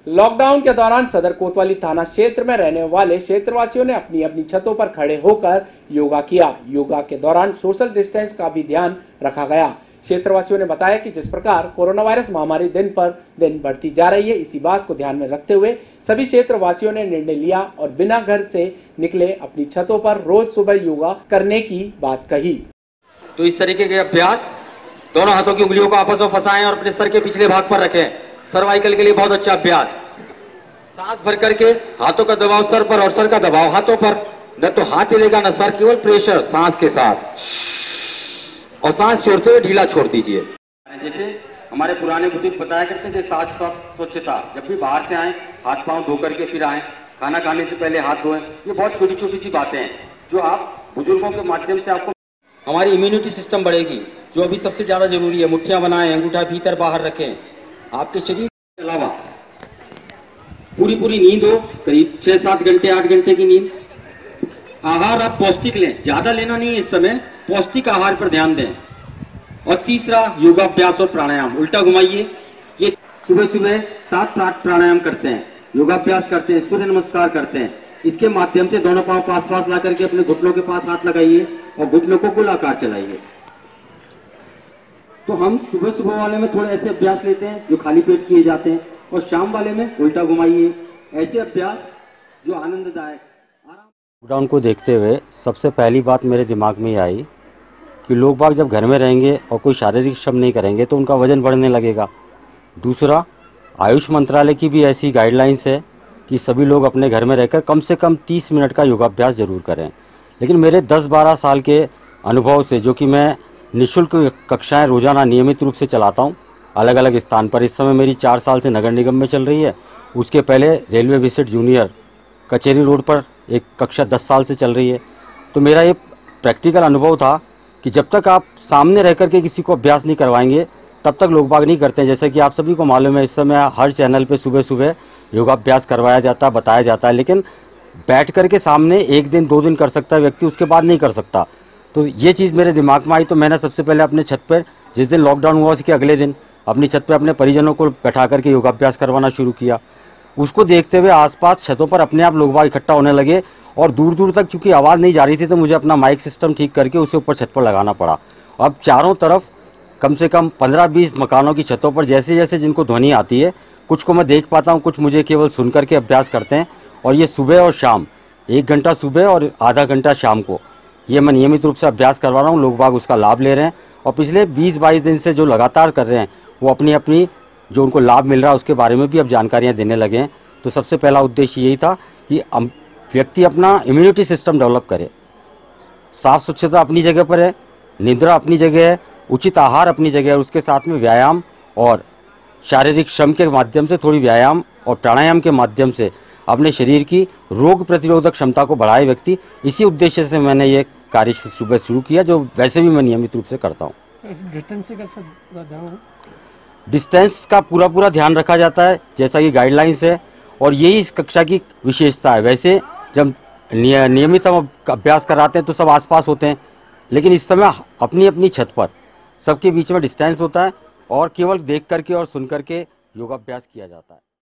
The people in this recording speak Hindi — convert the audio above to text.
लॉकडाउन के दौरान सदर कोतवाली थाना क्षेत्र में रहने वाले क्षेत्रवासियों ने अपनी अपनी छतों पर खड़े होकर योगा किया। योगा के दौरान सोशल डिस्टेंस का भी ध्यान रखा गया। क्षेत्रवासियों ने बताया कि जिस प्रकार कोरोना वायरस महामारी दिन पर दिन बढ़ती जा रही है, इसी बात को ध्यान में रखते हुए सभी क्षेत्रवासियों ने निर्णय लिया और बिना घर से निकले अपनी छतों पर रोज सुबह योगा करने की बात कही। तो इस तरीके के अभ्यास, दोनों हाथों की उंगलियों को आपस में फंसाएं और अपने सर के पिछले भाग पर रखें। सर्वाइकल के लिए बहुत अच्छा अभ्यास। सांस भर करके हाथों का दबाव सर पर और सर का दबाव हाथों पर, न तो हाथ हिलेगा न सर, केवल प्रेशर सांस के साथ, और सांस छोड़ते हुए ढीला छोड़ दीजिए। जैसे हमारे पुराने बुजुर्ग बताया करते थे, साथ साथ स्वच्छता। जब भी बाहर से आए हाथ पांव धो करके फिर आए, खाना खाने से पहले हाथ धोएं। ये बहुत छोटी छोटी सी बातें हैं जो आप बुजुर्गों के माध्यम से आपको, हमारी इम्यूनिटी सिस्टम बढ़ेगी, जो अभी सबसे ज्यादा जरूरी है। मुट्ठियां बनाएं, अंगूठा भीतर बाहर रखें। आपके शरीर के अलावा पूरी नींद हो, करीब 6-7 घंटे 8 घंटे की नींद। आहार आप पौष्टिक लें, ज्यादा लेना नहीं है इस समय, पौष्टिक आहार पर ध्यान दें। और तीसरा, योगाभ्यास और प्राणायाम। उल्टा घुमाइए। ये सुबह सुबह 7 प्राणायाम करते हैं, योगाभ्यास करते हैं, सूर्य नमस्कार करते हैं। इसके माध्यम से दोनों पांव पास ला करके अपने घुटनों के पास हाथ लगाइए और घुटनों को गोलाकार चलाइए। तो हम सुबह वाले में थोड़े ऐसे अभ्यास लेते हैं जो खाली पेट किए जाते हैं, और शाम वाले में उल्टा घुमाइए। ऐसे अभ्यास जो आनंददायक। लॉकडाउन को देखते हुए सबसे पहली बात मेरे दिमाग में आई कि लोग बाग जब घर में रहेंगे और कोई शारीरिक श्रम नहीं करेंगे तो उनका वजन बढ़ने लगेगा। दूसरा, आयुष मंत्रालय की भी ऐसी गाइडलाइंस है कि सभी लोग अपने घर में रहकर कम से कम 30 मिनट का योगाभ्यास जरूर करें। लेकिन मेरे 10-12 साल के अनुभव से, जो कि मैं निःशुल्क कक्षाएं रोजाना नियमित रूप से चलाता हूं अलग अलग स्थान पर, इस समय मेरी 4 साल से नगर निगम में चल रही है। उसके पहले रेलवे विजिट जूनियर कचेरी रोड पर एक कक्षा 10 साल से चल रही है। तो मेरा ये प्रैक्टिकल अनुभव था कि जब तक आप सामने रह करके किसी को अभ्यास नहीं करवाएंगे तब तक लोग बाग नहीं करते हैं। जैसे कि आप सभी को मालूम है, इस समय हर चैनल पे सुबह सुबह योगाभ्यास करवाया जाता है, बताया जाता है, लेकिन बैठ करके सामने 1 दिन 2 दिन कर सकता है व्यक्ति, उसके बाद नहीं कर सकता। तो ये चीज़ मेरे दिमाग में आई, तो मैंने सबसे पहले अपने छत पर, जिस दिन लॉकडाउन हुआ उसके अगले दिन अपनी छत पर अपने परिजनों को बैठा करके योगाभ्यास करवाना शुरू किया। उसको देखते हुए आसपास छतों पर अपने आप लोग बाग इकट्ठा होने लगे, और दूर दूर तक चूंकि आवाज़ नहीं जा रही थी तो मुझे अपना माइक सिस्टम ठीक करके उसे ऊपर छत पर लगाना पड़ा। अब चारों तरफ कम से कम 15-20 मकानों की छतों पर जैसे जैसे जिनको ध्वनि आती है, कुछ को मैं देख पाता हूँ, कुछ मुझे केवल सुन करके अभ्यास करते हैं। और ये सुबह और शाम, 1 घंटा सुबह और आधा घंटा शाम को, ये मैं नियमित रूप से अभ्यास करवा रहा हूँ। लोग बाग उसका लाभ ले रहे हैं, और पिछले 20-22 दिन से जो लगातार कर रहे हैं वो अपनी अपनी जो उनको लाभ मिल रहा है उसके बारे में भी अब जानकारियाँ देने लगे हैं। तो सबसे पहला उद्देश्य यही था कि व्यक्ति अपना इम्यूनिटी सिस्टम डेवलप करे। साफ स्वच्छता अपनी जगह पर है, निद्रा अपनी जगह है, उचित आहार अपनी जगह है, उसके साथ में व्यायाम और शारीरिक श्रम के माध्यम से, थोड़ी व्यायाम और प्राणायाम के माध्यम से अपने शरीर की रोग प्रतिरोधक क्षमता को बढ़ाए व्यक्ति। इसी उद्देश्य से मैंने ये कार्य सुबह शुरू किया, जो वैसे भी मैं नियमित रूप से करता हूँ। डिस्टेंस का पूरा ध्यान रखा जाता है जैसा कि गाइडलाइंस है, और यही इस कक्षा की विशेषता है। वैसे जब नियमित हम अभ्यास कराते हैं तो सब आसपास होते हैं, लेकिन इस समय अपनी अपनी छत पर सबके बीच में डिस्टेंस होता है, और केवल देख करके और सुन करके योगाभ्यास किया जाता है।